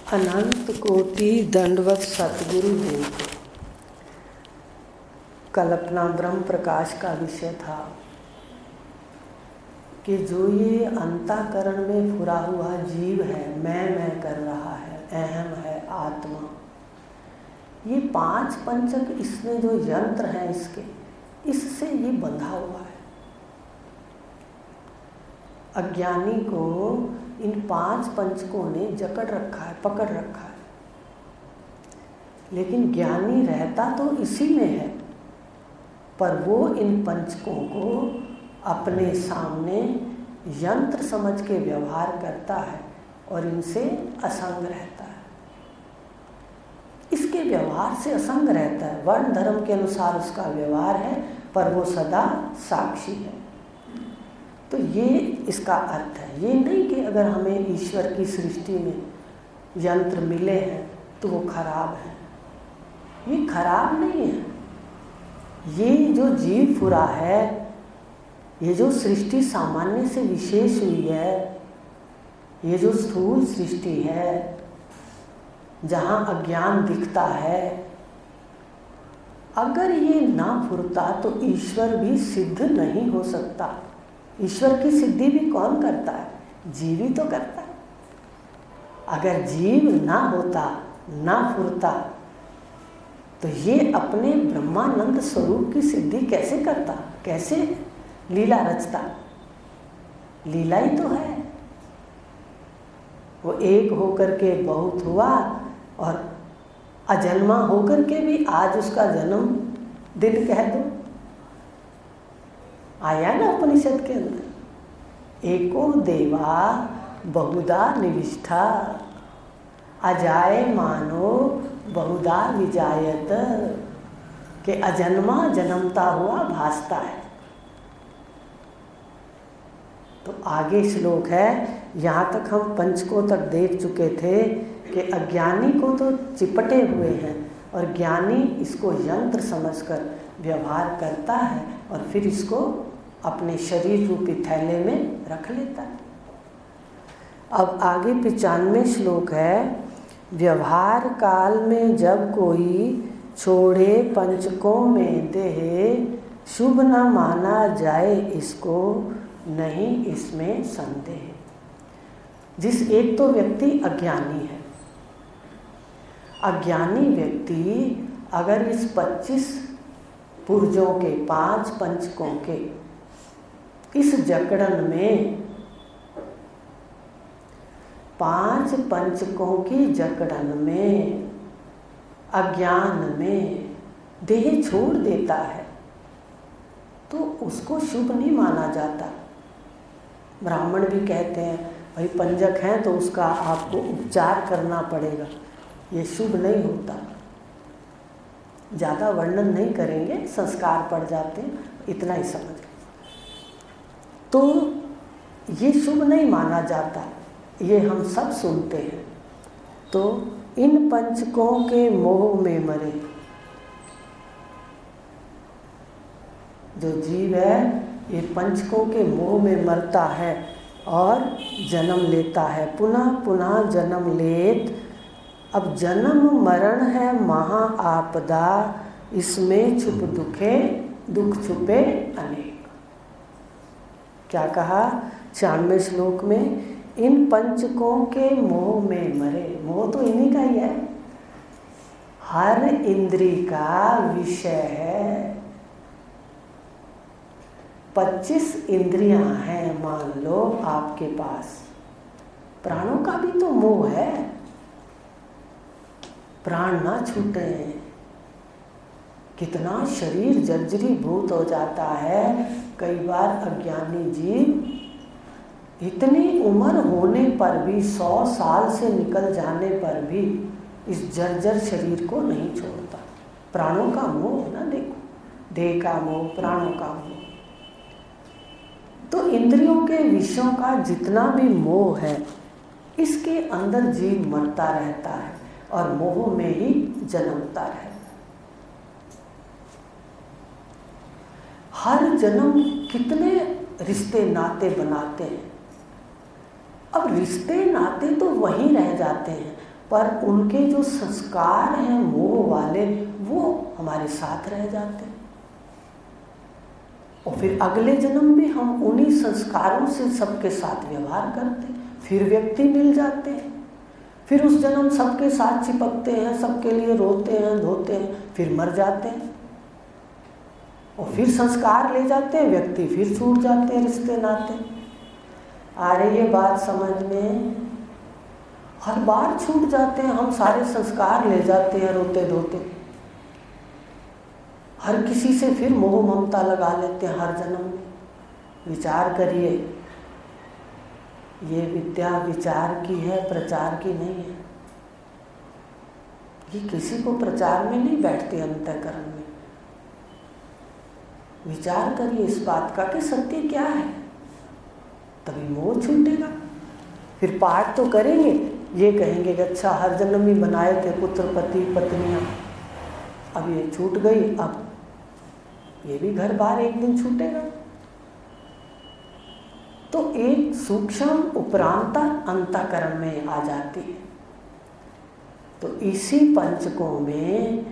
अनंत कोटि दंडवत सतगुरु देव। कल अपना ब्रह्म प्रकाश का विषय था कि जो ये अंतःकरण में फुरा हुआ जीव है, मैं कर रहा है, अहम है, आत्मा, ये पांच पंचक इसमें जो यंत्र हैं इससे ये बंधा हुआ है। अज्ञानी को इन पांच पंचकों ने जकड़ रखा है, पकड़ रखा है। लेकिन ज्ञानी रहता तो इसी में है, पर वो इन पंचकों को अपने सामने यंत्र समझ के व्यवहार करता है और इनसे असंग रहता है। इसके व्यवहार से असंग रहता है, वर्ण धर्म के अनुसार उसका व्यवहार है, पर वो सदा साक्षी है। तो ये इसका अर्थ है। ये नहीं कि अगर हमें ईश्वर की सृष्टि में यंत्र मिले हैं तो वो खराब है। ये खराब नहीं है। ये जो जीव फुरा है, ये जो सृष्टि सामान्य से विशेष हुई है, ये जो स्थूल सृष्टि है जहाँ अज्ञान दिखता है, अगर ये ना फुरता तो ईश्वर भी सिद्ध नहीं हो सकता। ईश्वर की सिद्धि भी कौन करता है? जीव ही तो करता है। अगर जीव ना होता, ना फुरता, तो ये अपने ब्रह्मानंद स्वरूप की सिद्धि कैसे करता? कैसे लीला रचता? लीला ही तो है। वो एक होकर के बहुत हुआ और अजन्मा होकर के भी आज उसका जन्म दिन कह दो। आया ना उपनिषद के अंदर, एको देवा बहुधा निविष्ठा, अजाय मानो बहुधा विजायत, के अजन्मा जन्मता हुआ भासता है। तो आगे श्लोक है, यहाँ तक हम पंचकों तक देख चुके थे कि अज्ञानी को तो चिपटे हुए हैं और ज्ञानी इसको यंत्र समझकर व्यवहार करता है और फिर इसको अपने शरीर रूपी थैले में रख लेता है। अब आगे 95 श्लोक है, व्यवहार काल में जब कोई छोड़े पंचकों में देह, शुभ न माना जाए इसको, नहीं इसमें संदेह। जिस एक तो व्यक्ति अज्ञानी है, अज्ञानी व्यक्ति अगर इस 25 पुर्जों के, 5 पंचकों के इस जकड़न में, 5 पंचकों की जकड़न में, अज्ञान में देह छोड़ देता है तो उसको शुभ नहीं माना जाता। ब्राह्मण भी कहते हैं भाई पंजक हैं तो उसका आपको उपचार करना पड़ेगा, ये शुभ नहीं होता। ज़्यादा वर्णन नहीं करेंगे, संस्कार पड़ जाते हैं, इतना ही समझ। तो ये शुभ नहीं माना जाता, ये हम सब सुनते हैं। तो इन पंचकों के मोह में मरे जो जीव है, ये पंचकों के मोह में मरता है और जन्म लेता है, पुनः पुनः जन्म लेत। अब जन्म मरण है महा आपदा, इसमें छुप दुख छुपे अनेक। क्या कहा 96 श्लोक में? इन पंचकों के मोह में मरे। मोह तो इन्हीं का ही है, हर इंद्री का विषय है। 25 इंद्रियां हैं मान लो आपके पास, प्राणों का भी तो मोह है, प्राण ना छूटे। कितना शरीर जर्जरीभूत हो जाता है। कई बार अज्ञानी जीव इतनी उम्र होने पर भी, 100 साल से निकल जाने पर भी इस जर्जर शरीर को नहीं छोड़ता। प्राणों का मोह ना, देखो, देह का मोह, प्राणों का मोह। तो इंद्रियों के विषयों का जितना भी मोह है, इसके अंदर जीव मरता रहता है और मोह में ही जन्मता है। हर जन्म कितने रिश्ते नाते बनाते हैं। अब रिश्ते नाते तो वहीं रह जाते हैं, पर उनके जो संस्कार हैं मोह वाले, वो हमारे साथ रह जाते हैं और फिर अगले जन्म में हम उन्हीं संस्कारों से सबके साथ व्यवहार करते हैं, फिर व्यक्ति मिल जाते हैं, फिर उस जन्म सबके साथ चिपकते हैं, सबके लिए रोते हैं, धोते हैं, फिर मर जाते हैं और फिर संस्कार ले जाते हैं, व्यक्ति फिर छूट जाते हैं, रिश्ते नाते। आ रही है बात समझ में? हर बार छूट जाते हैं, हम सारे संस्कार ले जाते हैं रोते धोते, हर किसी से फिर मोह ममता लगा लेते हैं हर जन्म में। विचार करिए, ये विद्या विचार की है, प्रचार की नहीं है। ये किसी को प्रचार में नहीं बैठती अंतःकरण में। विचार करिए इस बात का कि सत्य क्या है, तभी मोह छूटेगा। फिर पाठ तो करेंगे, ये कहेंगे कि अच्छा हर जन्म में बनाए थे पुत्र पति पत्नियां, अब ये छूट गई, अब ये भी घर बार एक दिन छूटेगा। तो एक सूक्ष्म उपरांता अंतःकरण में आ जाती है। तो इसी पंचकों में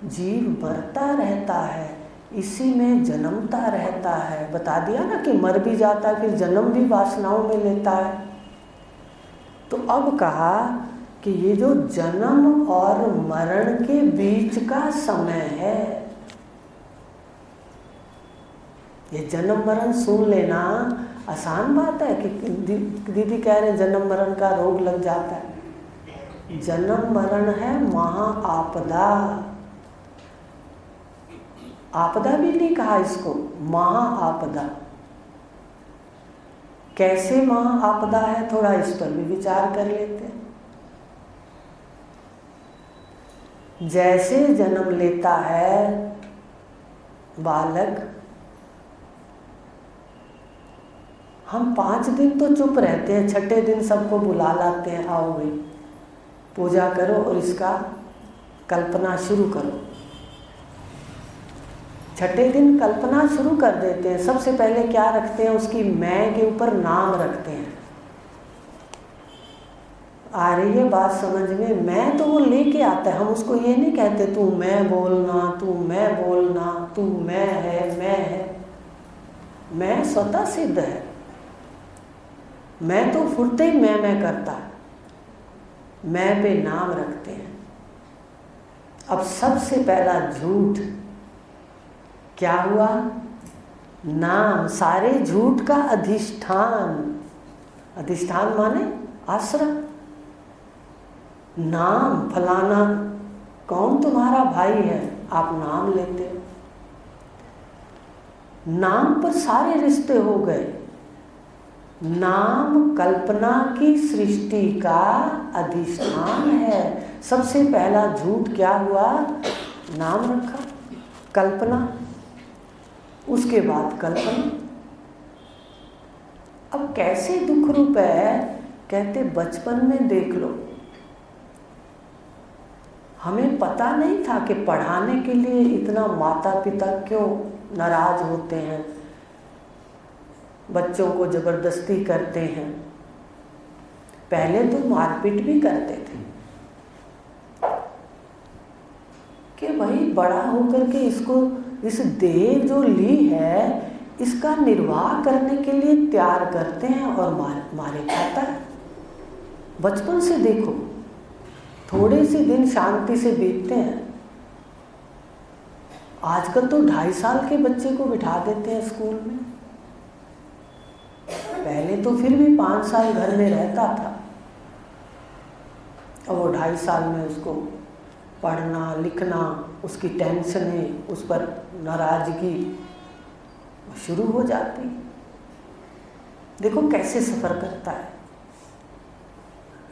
जीव मरता रहता है, इसी में जन्मता रहता है। बता दिया ना कि मर भी जाता है, फिर जन्म भी वासनाओं में लेता है। तो अब कहा कि ये जो जन्म और मरण के बीच का समय है, ये जन्म मरण सुन लेना आसान बात है कि दीदी कह रहे जन्म मरण का रोग लग जाता है। जन्म मरण है महा आपदा। आपदा भी नहीं कहा इसको, महा आपदा। कैसे महा आपदा है, थोड़ा इस पर भी विचार कर लेते हैं। जैसे जन्म लेता है बालक, हम 5 दिन तो चुप रहते हैं, छठे दिन सबको बुला लाते हैं, आओ भाई पूजा करो और इसका कल्पना शुरू करो। छठे दिन कल्पना शुरू कर देते हैं। सबसे पहले क्या रखते हैं, उसकी मैं के ऊपर नाम रखते हैं। आ रही है बात समझ में? मैं तो वो लेके आता है, हम उसको ये नहीं कहते तू मैं बोलना, तू मैं बोलना, तू मैं है, मैं है। मैं स्वतः सिद्ध है, मैं तो फुरते ही मैं करता है। मैं पे नाम रखते हैं। अब सबसे पहला झूठ क्या हुआ? नाम, सारे झूठ का अधिष्ठान। अधिष्ठान माने आश्रम। नाम, फलाना कौन तुम्हारा भाई है, आप नाम लेते हो। नाम पर सारे रिश्ते हो गए। नाम कल्पना की सृष्टि का अधिष्ठान है। सबसे पहला झूठ क्या हुआ? नाम रखा, कल्पना, उसके बाद कल्पना। अब कैसे दुख रूप है, कहते बचपन में देख लो, हमें पता नहीं था कि पढ़ाने के लिए इतना माता पिता क्यों नाराज होते हैं, बच्चों को जबरदस्ती करते हैं। पहले तो मारपीट भी करते थे कि भाई बड़ा होकर के इसको, इस देह जो ली है इसका निर्वाह करने के लिए तैयार करते हैं और मारे खाता है। बचपन से देखो, थोड़े से दिन शांति से बीतते हैं। आजकल तो 2.5 साल के बच्चे को बिठा देते हैं स्कूल में। पहले तो फिर भी 5 साल घर में रहता था, और वो 2.5 साल में उसको पढ़ना लिखना, उसकी टेंशनें, उस पर नाराजगी शुरू हो जाती। देखो कैसे सफ़र करता है।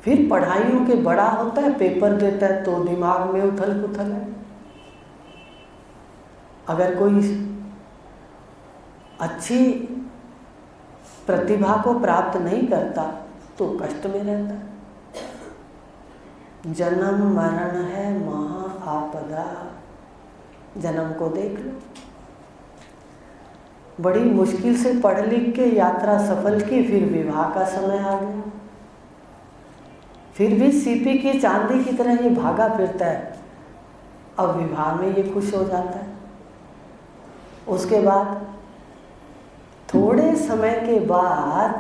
फिर पढ़ाइयों के बड़ा होता है, पेपर देता है तो दिमाग में उथल पुथल है। अगर कोई अच्छी प्रतिभा को प्राप्त नहीं करता तो कष्ट में रहता है। जन्म मरण है महा आपदा। जन्म को देख लो, बड़ी मुश्किल से पढ़ लिख के यात्रा सफल की, फिर विवाह का समय आ गया। फिर भी सीपी की चांदी की तरह ये भागा फिरता है। अब विवाह में ये खुश हो जाता है। उसके बाद थोड़े समय के बाद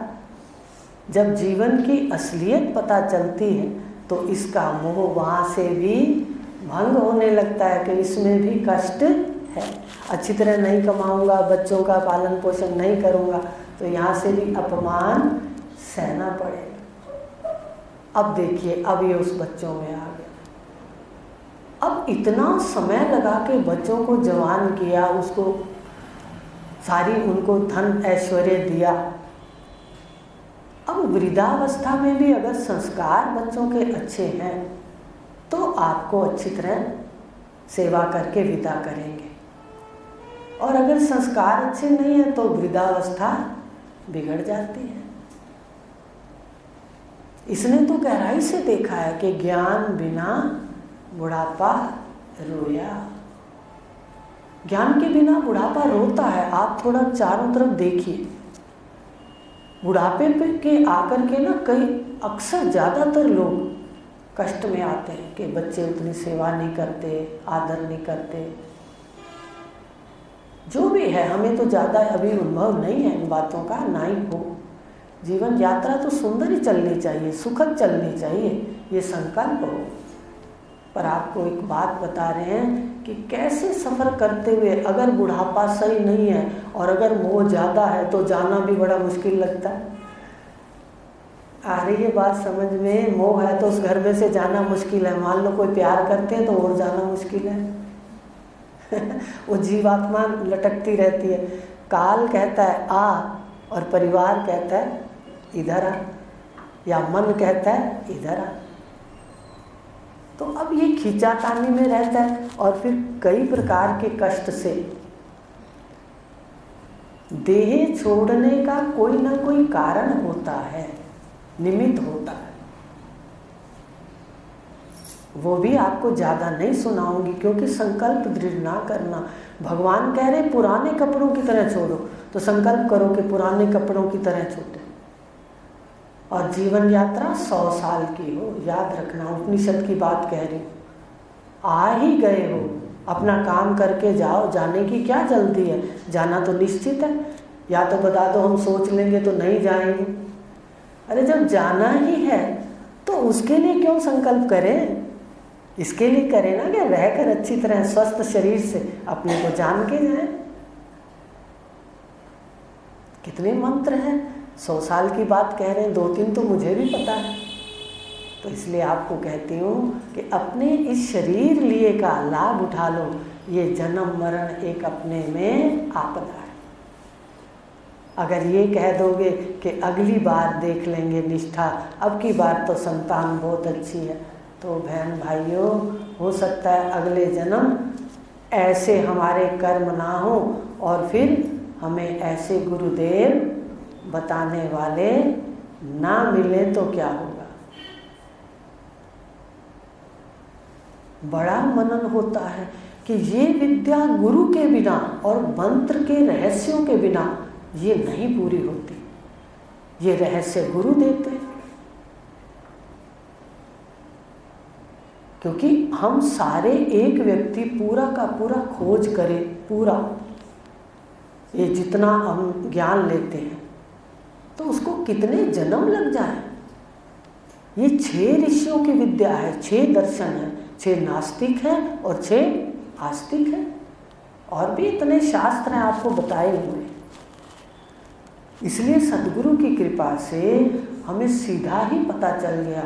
जब जीवन की असलियत पता चलती है तो इसका मोह वहाँ से भी भंग होने लगता है कि इसमें भी कष्ट है। अच्छी तरह नहीं कमाऊंगा, बच्चों का पालन पोषण नहीं करूंगा तो यहाँ से भी अपमान सहना पड़ेगा। अब देखिए, अब ये उस बच्चों में आ गया। अब इतना समय लगा के बच्चों को जवान किया, उसको सारी उनको धन ऐश्वर्य दिया। अब वृद्धावस्था में भी अगर संस्कार बच्चों के अच्छे हैं तो आपको अच्छी तरह सेवा करके विदा करेंगे, और अगर संस्कार अच्छे नहीं है तो वृद्धावस्था बिगड़ जाती है। इसने तो गहराई से देखा है कि ज्ञान बिना बुढ़ापा रोया। ज्ञान के बिना बुढ़ापा रोता है। आप थोड़ा चारों तरफ देखिए, बुढ़ापे पे के आकर के ना कई अक्सर ज़्यादातर लोग कष्ट में आते हैं कि बच्चे उतनी सेवा नहीं करते, आदर नहीं करते। जो भी है, हमें तो ज़्यादा अभी अनुभव नहीं है इन बातों का, ना ही हो। जीवन यात्रा तो सुंदर ही चलनी चाहिए, सुखद चलनी चाहिए, ये संकल्प हो। पर आपको एक बात बता रहे हैं कि कैसे सफ़र करते हुए अगर बुढ़ापा सही नहीं है और अगर मोह ज़्यादा है तो जाना भी बड़ा मुश्किल लगता है। आ रही है बात समझ में? मोह है तो उस घर में से जाना मुश्किल है। मान लो कोई प्यार करते हैं तो और जाना मुश्किल है। वो जीवात्मा लटकती रहती है। काल कहता है आ, और परिवार कहता है इधर आ, या मन कहता है इधर आ। तो अब ये खींचातानी में रहता है और फिर कई प्रकार के कष्ट से देह छोड़ने का कोई ना कोई कारण होता है, निमित्त होता है। वो भी आपको ज़्यादा नहीं सुनाऊंगी क्योंकि संकल्प दृढ़ ना करना। भगवान कह रहे पुराने कपड़ों की तरह छोड़ो, तो संकल्प करो कि पुराने कपड़ों की तरह छूटे और जीवन यात्रा 100 साल की हो। याद रखना, उपनिषद की बात कह रही हूँ। आ ही गए हो, अपना काम करके जाओ, जाने की क्या जल्दी है? जाना तो निश्चित है। या तो बता दो हम सोच लेंगे तो नहीं जाएंगे। अरे जब जाना ही है तो उसके लिए क्यों संकल्प करें? इसके लिए करें ना कि रहकर अच्छी तरह स्वस्थ शरीर से अपने को जान के जाए। कितने मंत्र हैं, 100 साल की बात कह रहे हैं, 2-3 तो मुझे भी पता है। तो इसलिए आपको कहती हूँ कि अपने इस शरीर लिए का लाभ उठा लो। ये जन्म मरण एक अपने में आपदा है। अगर ये कह दोगे कि अगली बार देख लेंगे निष्ठा, अब की बार तो संतान बहुत अच्छी है, तो बहन भाइयों, हो सकता है अगले जन्म ऐसे हमारे कर्म ना हो और फिर हमें ऐसे गुरुदेव बताने वाले ना मिले तो क्या होगा। बड़ा मनन होता है कि ये विद्या गुरु के बिना और मंत्र के रहस्यों के बिना ये नहीं पूरी होती। ये रहस्य गुरु देते हैं, क्योंकि हम सारे एक व्यक्ति पूरा का पूरा खोज करे, पूरा ये जितना हम ज्ञान लेते हैं तो उसको कितने जन्म लग जाए। ये 6 ऋषियों की विद्या है, 6 दर्शन है, 6 नास्तिक हैं और 6 आस्तिक हैं, और भी इतने शास्त्र हैं आपको बताए हुए। इसलिए सद्गुरु की कृपा से हमें सीधा ही पता चल गया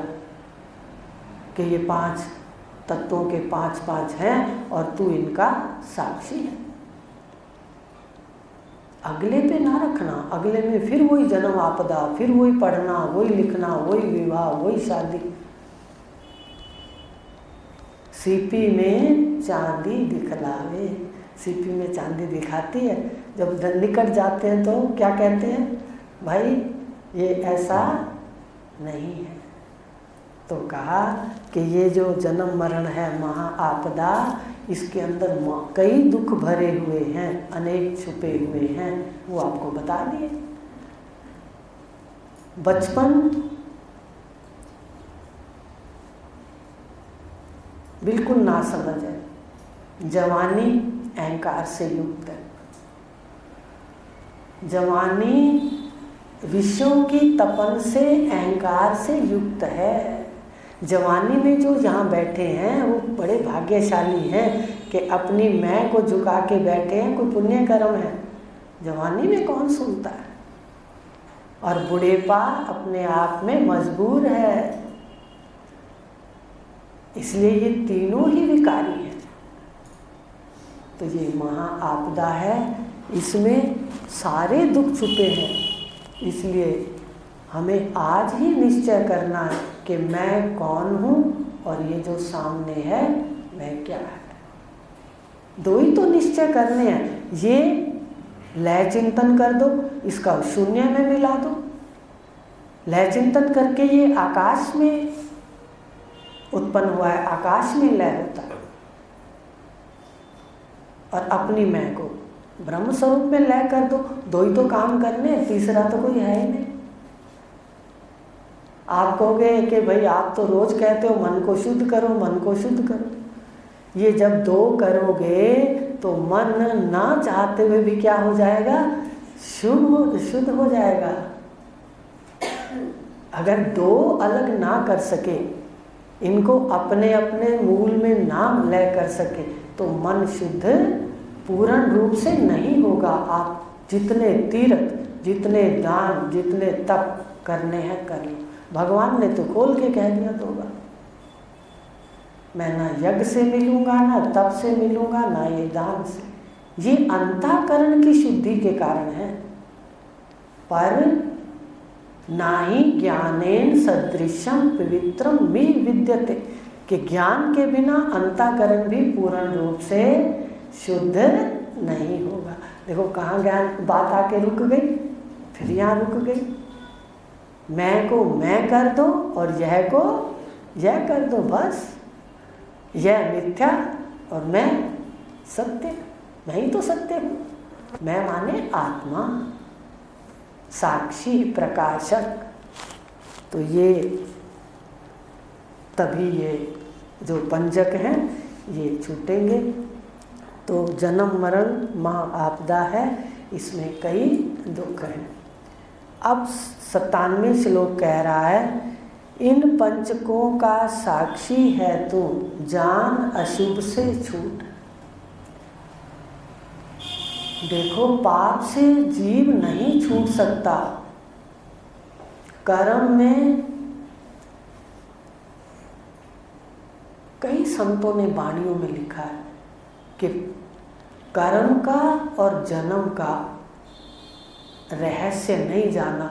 कि ये 5 तत्वों के 5 हैं और तू इनका साक्षी है। अगले पे ना रखना, अगले में फिर वही जन्म आपदा, फिर वही पढ़ना, वही लिखना, वही विवाह, वही शादी। सीपी में चांदी दिखलावे, सीपी में चांदी दिखाती है। जब निकट जाते हैं तो क्या कहते हैं? भाई ये ऐसा नहीं है। तो कहा कि ये जो जन्म मरण है महा आपदा, इसके अंदर कई दुख भरे हुए हैं, अनेक छुपे हुए हैं, वो आपको बता दिए। बचपन बिल्कुल ना समझ है। जवानी अहंकार से युक्त है। जवानी विषयों की तपन से, अहंकार से युक्त है। जवानी में जो यहाँ बैठे हैं वो बड़े भाग्यशाली हैं कि अपनी मैं को झुका के बैठे हैं, कोई पुण्य कर्म है। जवानी में कौन सुनता है। और बुढ़ेपा अपने आप में मजबूर है, इसलिए ये तीनों ही विकारी हैं। तो ये महा आपदा है, इसमें सारे दुख छुपे हैं। इसलिए हमें आज ही निश्चय करना है कि मैं कौन हूँ और ये जो सामने है मैं क्या है। दो ही तो निश्चय करने हैं। ये लय चिंतन कर दो, इसका शून्य में मिला दो। लय चिंतन करके ये आकाश में उत्पन्न हुआ है, आकाश में लय होता है। और अपनी मैं को ब्रह्म स्वरूप में लय कर दो। दो ही तो काम करने, तीसरा तो कोई है ही नहीं। आप कहोगे कि भाई आप तो रोज कहते हो मन को शुद्ध करो, मन को शुद्ध करो। ये जब दो करोगे तो मन ना चाहते हुए भी क्या हो जाएगा, शुद्ध हो जाएगा। अगर दो अलग ना कर सके, इनको अपने अपने मूल में ना लय कर सके, तो मन शुद्ध पूर्ण रूप से नहीं होगा। आप जितने तीर्थ, जितने दान, जितने तप करने हैं कर लो। भगवान ने तो खोल के कह दिया होगा, मैं ना यज्ञ से मिलूंगा, ना तप से मिलूंगा, ना ये दान से। ये अंतःकरण की शुद्धि के कारण है। पर ना ही ज्ञानेन सदृशम पवित्रम में विद्यते, कि ज्ञान के बिना अंतःकरण भी पूर्ण रूप से शुद्ध नहीं होगा। देखो कहाँ ज्ञान बात आके रुक गई, फिर यहाँ रुक गई। मैं को मैं कर दो और यह को यह कर दो, बस। यह मिथ्या और मैं सत्य, मैं ही तो सत्य हूँ। मैं माने आत्मा, साक्षी, प्रकाशक। तो ये तभी ये जो पंचक हैं ये छूटेंगे। तो जन्म मरण महा आपदा है, इसमें कई दुख हैं। अब 97वें श्लोक कह रहा है, इन पंचकों का साक्षी है तू, जान अशुभ से छूट। देखो पाप से जीव नहीं छूट सकता। कर्म में कई संतों ने वाणियों में लिखा है कि कर्म का और जन्म का रहस्य नहीं जाना,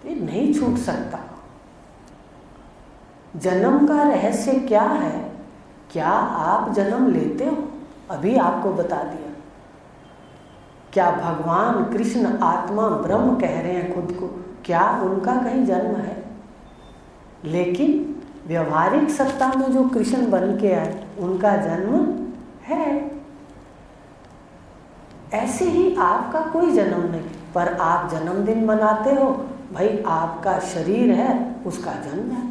ये नहीं छूट सकता। जन्म का रहस्य क्या है? क्या आप जन्म लेते हो? अभी आपको बता दिया। क्या भगवान कृष्ण आत्मा ब्रह्म कह रहे हैं खुद को, क्या उनका कहीं जन्म है? लेकिन व्यवहारिक सत्ता में जो कृष्ण बन के आए उनका जन्म है। ऐसे ही आपका कोई जन्म नहीं, पर आप जन्मदिन मनाते हो, भाई आपका शरीर है, उसका जन्म है।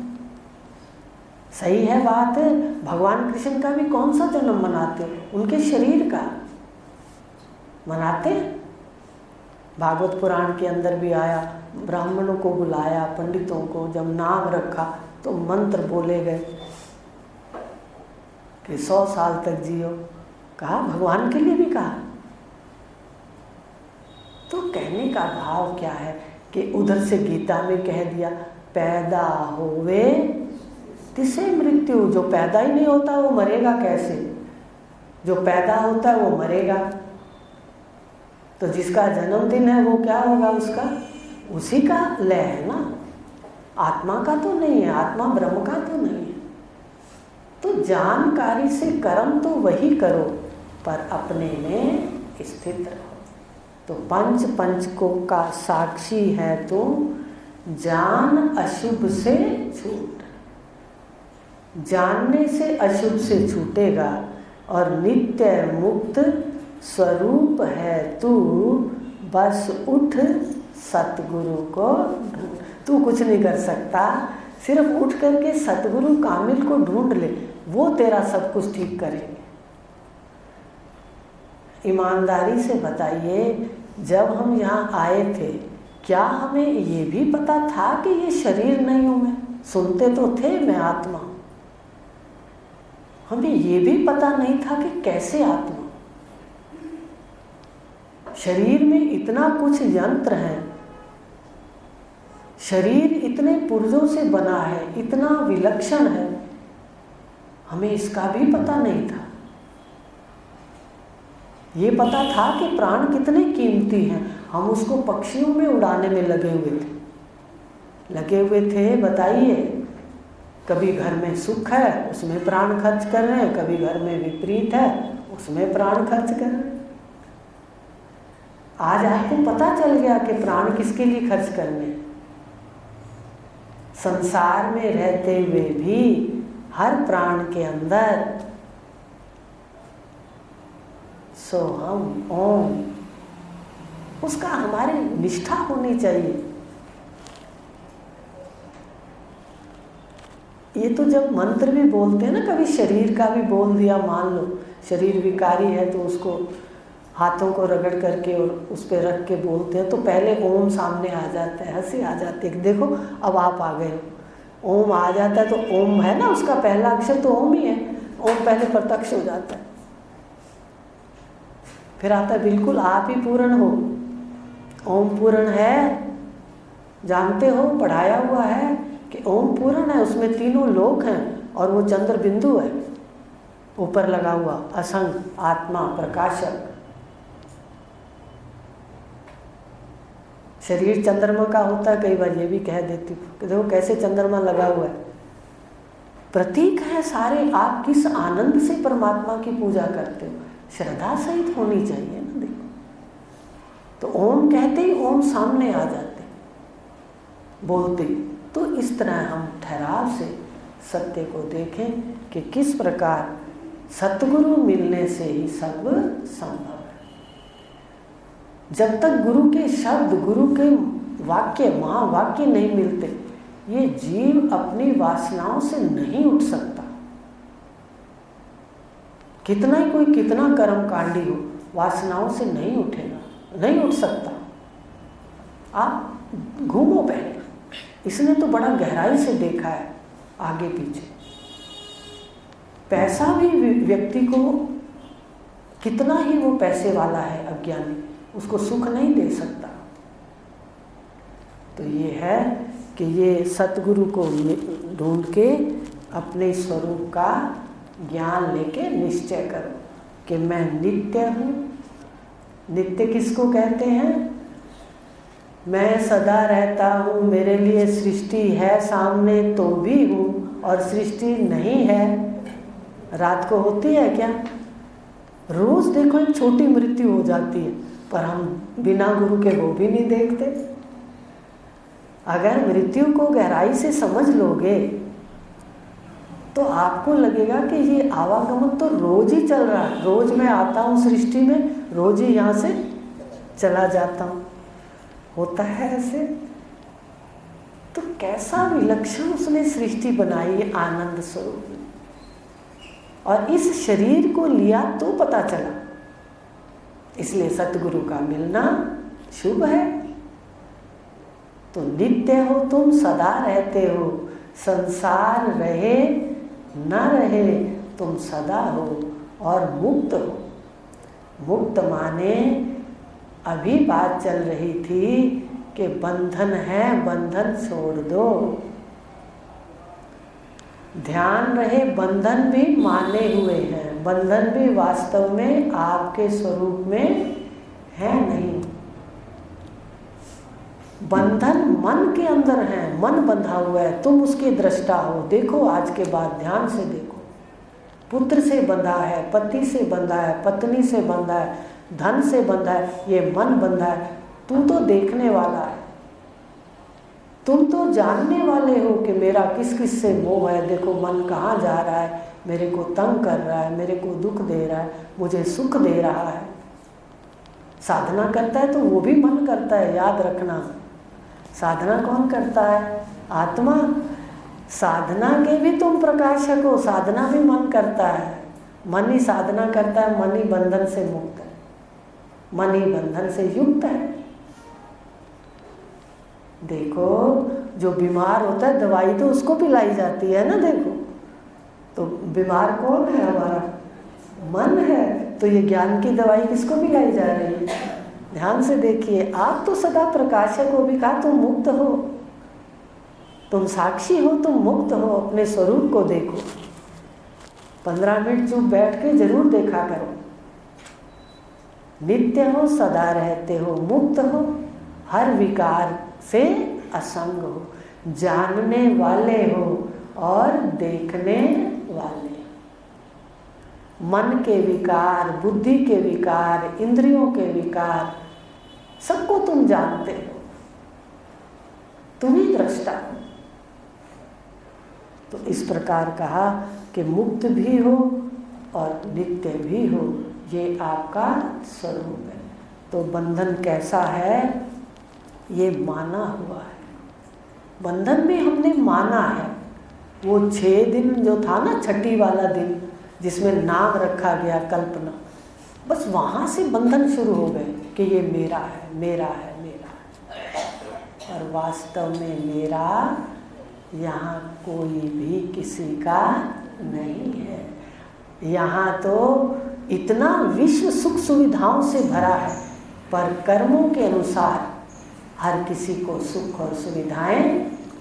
सही है बात। भगवान कृष्ण का भी कौन सा जन्म मनाते हो? उनके शरीर का मनाते हैं। भागवत पुराण के अंदर भी आया, ब्राह्मणों को बुलाया, पंडितों को, जब नाम रखा तो मंत्र बोले गए कि 100 साल तक जियो। कहा भगवान के लिए भी कहा। तो कहने का भाव क्या है कि उधर से गीता में कह दिया, पैदा होवे तिसे मृत्यु। जो पैदा ही नहीं होता वो मरेगा कैसे? जो पैदा होता है वो मरेगा। तो जिसका जन्मदिन है वो क्या होगा? उसका उसी का लय है ना, आत्मा का तो नहीं है, आत्मा ब्रह्म का तो नहीं है। तो जानकारी से कर्म तो वही करो, पर अपने में स्थित रहो। तो पंचकों का साक्षी है तो जान अशुभ से छूट। जानने से अशुभ से छूटेगा और नित्य मुक्त स्वरूप है तू, बस उठ सतगुरु को ढूंढ। तू कुछ नहीं कर सकता, सिर्फ उठ करके सतगुरु कामिल को ढूंढ ले, वो तेरा सब कुछ ठीक करेंगे। ईमानदारी से बताइए, जब हम यहाँ आए थे क्या हमें ये भी पता था कि ये शरीर नहीं हूँ मैं? सुनते तो थे मैं आत्मा हूँ, हमें ये भी पता नहीं था कि कैसे आत्मा। शरीर में इतना कुछ यंत्र है, शरीर इतने पुर्जों से बना है, इतना विलक्षण है, हमें इसका भी पता नहीं था। ये पता था कि प्राण कितने कीमती हैं, हम उसको पक्षियों में उड़ाने में लगे हुए थे। बताइए, कभी घर में सुख है उसमें प्राण खर्च कर रहे हैं, कभी घर में विपरीत है उसमें प्राण खर्च कर रहे हैं। आज आपको पता चल गया कि प्राण किसके लिए खर्च करने। संसार में रहते हुए भी हर प्राण के अंदर सोहम ओम, उसका हमारी निष्ठा होनी चाहिए। ये तो जब मंत्र भी बोलते हैं ना, कभी शरीर का भी बोल दिया, मान लो शरीर विकारी है तो उसको हाथों को रगड़ करके और उस पर रख के बोलते हैं तो पहले ओम सामने आ जाता है, हंसी आ जाती है, देखो अब आप आ गए हो। ओम आ जाता है तो ओम है ना, उसका पहला अक्षर तो ओम ही है, ओम पहले प्रत्यक्ष हो जाता है। फिर आता है बिल्कुल आप ही पूर्ण हो, ओम पूर्ण है, जानते हो पढ़ाया हुआ है कि ओम पूर्ण है, उसमें तीनों लोक हैं और वो चंद्र बिंदु है ऊपर लगा हुआ, असंग आत्मा प्रकाशक। शरीर चंद्रमा का होता है, कई बार ये भी कह देती हूँ कि देखो कैसे चंद्रमा लगा हुआ है, प्रतीक है सारे। आप किस आनंद से परमात्मा की पूजा करते हो, श्रद्धा सहित होनी चाहिए ना। देखो तो ओम कहते ही ओम सामने आ जाते बोलते। तो इस तरह हम ठहराव से सत्य को देखें कि किस प्रकार सतगुरु मिलने से ही सब संभव है। जब तक गुरु के शब्द, गुरु के वाक्य, महावाक्य नहीं मिलते, ये जीव अपनी वासनाओं से नहीं उठ सकता। कितना ही कोई कितना कर्मकांडी हो, वासनाओं से नहीं उठेगा, नहीं उठ सकता। आप घूमो पहले, इसने तो बड़ा गहराई से देखा है आगे पीछे। पैसा भी व्यक्ति को, कितना ही वो पैसे वाला है अज्ञानी, उसको सुख नहीं दे सकता। तो ये है कि ये सतगुरु को ढूंढ के अपने स्वरूप का ज्ञान लेके निश्चय करो कि मैं नित्य हूँ। नित्य किसको कहते हैं? मैं सदा रहता हूँ, मेरे लिए सृष्टि है सामने तो भी हूँ और सृष्टि नहीं है। रात को होती है क्या? रोज देखो एक छोटी मृत्यु हो जाती है, पर हम बिना गुरु के वो भी नहीं देखते। अगर मृत्यु को गहराई से समझ लोगे तो आपको लगेगा कि ये आवागमन तो रोज ही चल रहा है। रोज मैं आता हूँ सृष्टि में, रोज ही यहाँ से चला जाता हूँ। होता है ऐसे। तो कैसा विलक्षण उसने सृष्टि बनाई है आनंद स्वरूप। और इस शरीर को लिया तो पता चला। इसलिए सतगुरु का मिलना शुभ है। तो नित्य हो तुम, सदा रहते हो, संसार रहे न रहे तुम सदा हो और मुक्त हो। मुक्त माने अभी बात चल रही थी कि बंधन है, बंधन छोड़ दो। ध्यान रहे बंधन भी माने हुए हैं, बंधन भी वास्तव में आपके स्वरूप में है नहीं। बंधन मन के अंदर है, मन बंधा हुआ है, तुम उसके दृष्टा हो। देखो आज के बाद ध्यान से देखो, पुत्र से बंधा है, पति से बंधा है, पत्नी से बंधा है, धन से बंधा है, ये मन बंधा है। तू तो देखने वाला है, तुम तो जानने वाले हो कि मेरा किस किस से मोह है। देखो मन कहाँ जा रहा है, मेरे को तंग कर रहा है, मेरे को दुख दे रहा है, मुझे सुख दे रहा है। साधना करता है तो वो भी मन करता है, याद रखना। साधना कौन करता है? आत्मा। साधना के भी तुम प्रकाशक हो, साधना भी मन करता है, मन ही साधना करता है, मन ही बंधन से मुक्त है, मन ही बंधन से युक्त है। देखो जो बीमार होता है दवाई तो उसको पिलाई जाती है ना, देखो तो बीमार कौन है? हमारा मन है। तो ये ज्ञान की दवाई किसको पिलाई जा रही है? ध्यान से देखिए, आप तो सदा प्रकाशक हो, भी कहा तुम मुक्त हो, तुम साक्षी हो, तुम मुक्त हो, अपने स्वरूप को देखो। 15 मिनट चुप बैठ के जरूर देखा करो। नित्य हो, सदा रहते हो, मुक्त हो, हर विकार से असंग हो, जानने वाले हो और देखने वाले। मन के विकार, बुद्धि के विकार, इंद्रियों के विकार सबको तुम जानते हो, तुम ही दृष्टा हो। तो इस प्रकार कहा कि मुक्त भी हो और नित्य भी हो, ये आपका स्वरूप है। तो बंधन कैसा है? ये माना हुआ है। बंधन में हमने माना है। वो 6 दिन जो था ना, छठी वाला दिन जिसमें नाम रखा गया कल्पना, बस वहाँ से बंधन शुरू हो गए कि ये मेरा है, मेरा है, मेरा है। और वास्तव में मेरा यहाँ कोई भी किसी का नहीं है। यहाँ तो इतना विश्व सुख सुविधाओं से भरा है, पर कर्मों के अनुसार हर किसी को सुख और सुविधाएं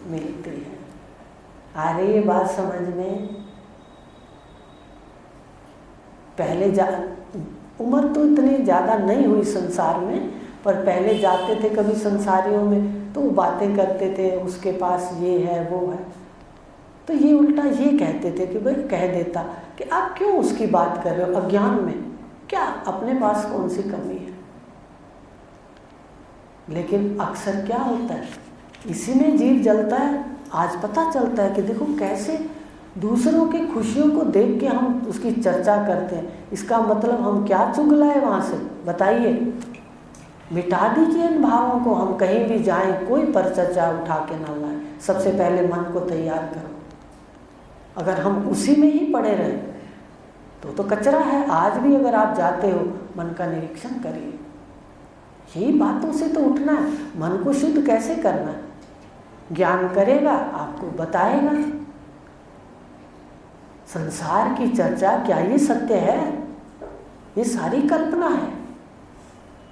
मिलती हैं। आ रही है बात समझ में? पहले उम्र तो इतनी ज़्यादा नहीं हुई संसार में, पर पहले जाते थे कभी संसारियों में तो वो बातें करते थे, उसके पास ये है वो है, तो ये उल्टा ये कहते थे कि भाई कह देता कि आप क्यों उसकी बात कर रहे हो अज्ञान में, क्या अपने पास कौन सी कमी है। लेकिन अक्सर क्या होता है, इसी में जीव जलता है। आज पता चलता है कि देखो कैसे दूसरों की खुशियों को देख के हम उसकी चर्चा करते हैं। इसका मतलब हम क्या चुग लाए वहाँ से, बताइए। मिटा दीजिए इन भावों को। हम कहीं भी जाएं, कोई परचर्चा उठा के ना लाएं। सबसे पहले मन को तैयार करो। अगर हम उसी में ही पड़े रहे तो कचरा है। आज भी अगर आप जाते हो, मन का निरीक्षण करिए। यही बातों से तो उठना है। मन को शुद्ध कैसे करना है? ज्ञान करेगा, आपको बताएगा। संसार की चर्चा क्या ये सत्य है? ये सारी कल्पना है।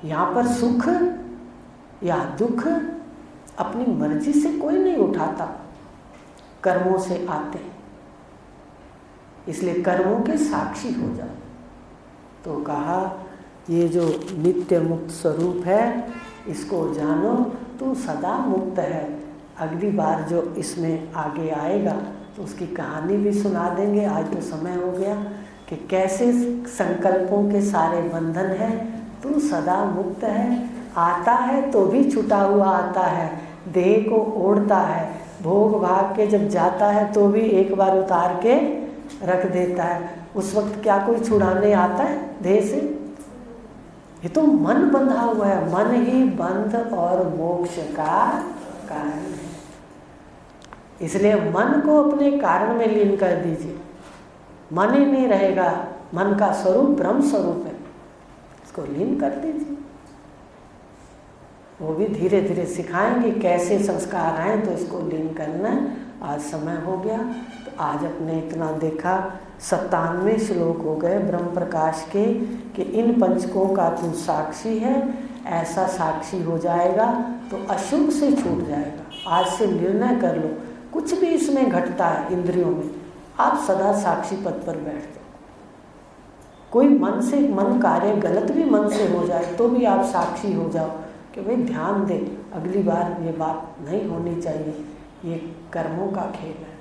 यहाँ पर सुख या दुख अपनी मर्जी से कोई नहीं उठाता, कर्मों से आते हैं। इसलिए कर्मों के साक्षी हो जाओ। तो कहा ये जो नित्य मुक्त स्वरूप है, इसको जानो, तू सदा मुक्त है। अगली बार जो इसमें आगे आएगा तो उसकी कहानी भी सुना देंगे। आज तो समय हो गया कि कैसे संकल्पों के सारे बंधन हैं, तू सदा मुक्त है। आता है तो भी छुटा हुआ आता है, देह को ओढ़ता है, भोग भाग के जब जाता है तो भी एक बार उतार के रख देता है। उस वक्त क्या कोई छुड़ाने आता है देह से? ये तो मन बंधा हुआ है। मन ही बंध और मोक्ष का कारण है। इसलिए मन को अपने कारण में लीन कर दीजिए। मन ही नहीं रहेगा। मन का स्वरूप ब्रह्म स्वरूप है, इसको लीन कर दीजिए। वो भी धीरे धीरे सिखाएंगे कैसे संस्कार आए तो इसको लीन करना है। आज समय हो गया तो आज अपने इतना देखा। 97 श्लोक हो गए ब्रह्म प्रकाश के कि इन पंचकों का तू साक्षी है। ऐसा साक्षी हो जाएगा तो अशुभ से छूट जाएगा। आज से निर्णय कर लो, कुछ भी इसमें घटता है इंद्रियों में, आप सदा साक्षी पद पर बैठ जाओ। कोई मन कार्य गलत भी मन से हो जाए तो भी आप साक्षी हो जाओ कि भाई ध्यान दे, अगली बार ये बात नहीं होनी चाहिए, ये कर्मों का खेल है।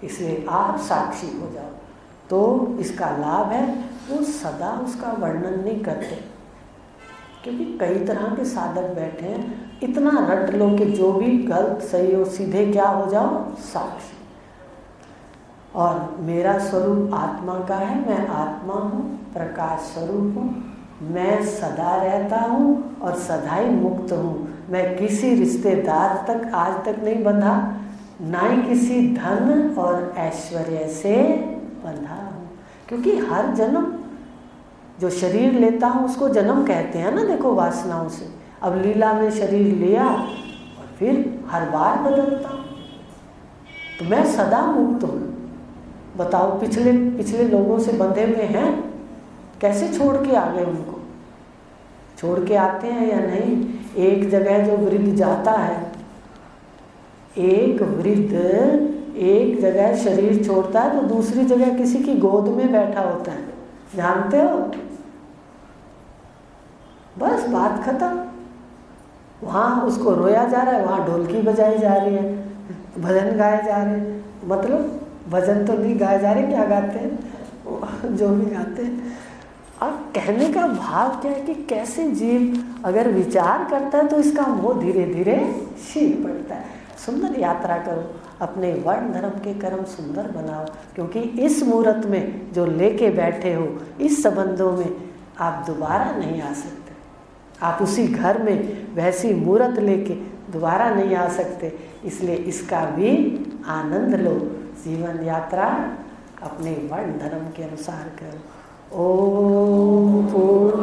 इसलिए आप साक्षी हो जाओ। तो इसका लाभ है, वो सदा उसका वर्णन नहीं करते, क्योंकि कई तरह के साधक बैठे हैं। इतना रट लो कि जो भी गलत सही हो, सीधे क्या हो जाओ, साक्षी। और मेरा स्वरूप आत्मा का है, मैं आत्मा हूँ, प्रकाश स्वरूप हूँ, मैं सदा रहता हूँ और सदा ही मुक्त हूँ। मैं किसी रिश्तेदार तक आज तक नहीं बंधा, ना ही किसी धन और ऐश्वर्य से बंधा हूँ। क्योंकि हर जन्म जो शरीर लेता हूँ उसको जन्म कहते हैं ना, देखो वासनाओं से। अब लीला में शरीर लिया और फिर हर बार बदलता हूँ, तो मैं सदा मुक्त हूँ। बताओ पिछले लोगों से बंधे हुए हैं, कैसे छोड़ के आ गए उनको? छोड़ के आते हैं या नहीं? एक जगह जो वृद्ध जाता है, एक वृद्ध एक जगह शरीर छोड़ता है तो दूसरी जगह किसी की गोद में बैठा होता है, जानते हो? बस बात खत्म। वहाँ उसको रोया जा रहा है, वहाँ ढोलकी बजाई जा रही है, भजन गाए जा रहे हैं। मतलब भजन तो नहीं गाए जा रहे, क्या गाते हैं जो भी गाते हैं। अब कहने का भाव क्या है कि कैसे जीव अगर विचार करता है तो इसका मोह धीरे धीरे शील पड़ता है। सुंदर यात्रा करो, अपने वर्ण धर्म के कर्म सुंदर बनाओ, क्योंकि इस मुहूर्त में जो लेके बैठे हो, इस संबंधों में आप दोबारा नहीं आ सकते। आप उसी घर में वैसी मूर्त लेके दोबारा नहीं आ सकते, इसलिए इसका भी आनंद लो। जीवन यात्रा अपने वर्ण धर्म के अनुसार करो। ओम पूर्ण